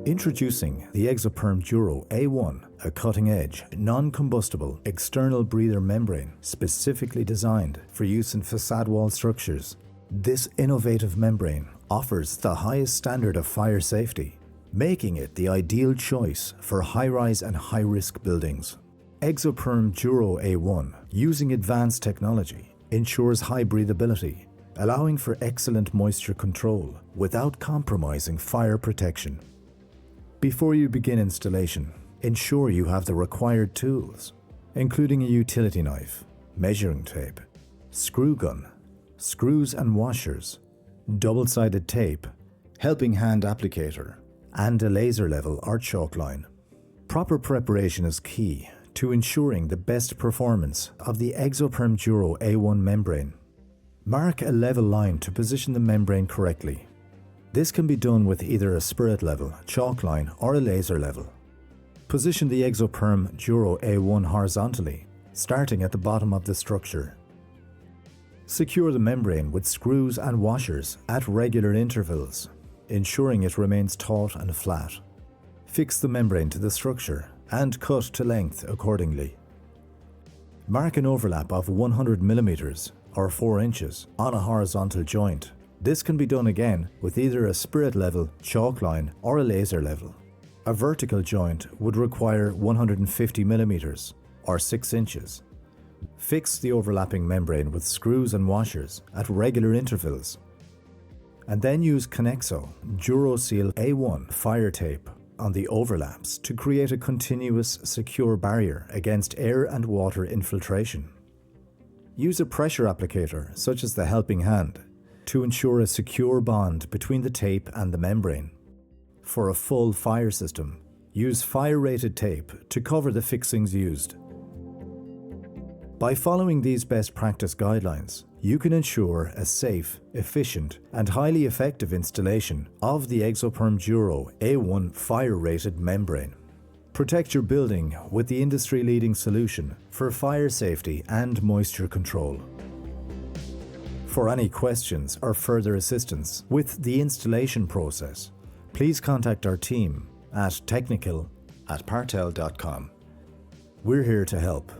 Introducing the Exoperm Duro A1, a cutting-edge, non-combustible external breather membrane specifically designed for use in facade wall structures. This innovative membrane offers the highest standard of fire safety, making it the ideal choice for high-rise and high-risk buildings. Exoperm Duro A1, using advanced technology, ensures high breathability, allowing for excellent moisture control without compromising fire protection. Before you begin installation, ensure you have the required tools, including a utility knife, measuring tape, screw gun, screws and washers, double-sided tape, helping hand applicator, and a laser level or chalk line. Proper preparation is key to ensuring the best performance of the Exoperm Duro A1 membrane. Mark a level line to position the membrane correctly. This can be done with either a spirit level, chalk line, or a laser level. Position the Exoperm Duro A1 horizontally, starting at the bottom of the structure. Secure the membrane with screws and washers at regular intervals, ensuring it remains taut and flat. Fix the membrane to the structure and cut to length accordingly. Mark an overlap of 100 mm or 4 inches on a horizontal joint. This can be done again with either a spirit level, chalk line, or a laser level. A vertical joint would require 150 mm or 6 inches. Fix the overlapping membrane with screws and washers at regular intervals. And then use Conexo DuroSeal A1 fire tape on the overlaps to create a continuous, secure barrier against air and water infiltration. Use a pressure applicator, such as the helping hand, to ensure a secure bond between the tape and the membrane. For a full fire system, use fire-rated tape to cover the fixings used. By following these best practice guidelines, you can ensure a safe, efficient, and highly effective installation of the Exoperm Duro A1 fire-rated membrane. Protect your building with the industry-leading solution for fire safety and moisture control. For any questions or further assistance with the installation process, please contact our team at technical@partel.com. We're here to help.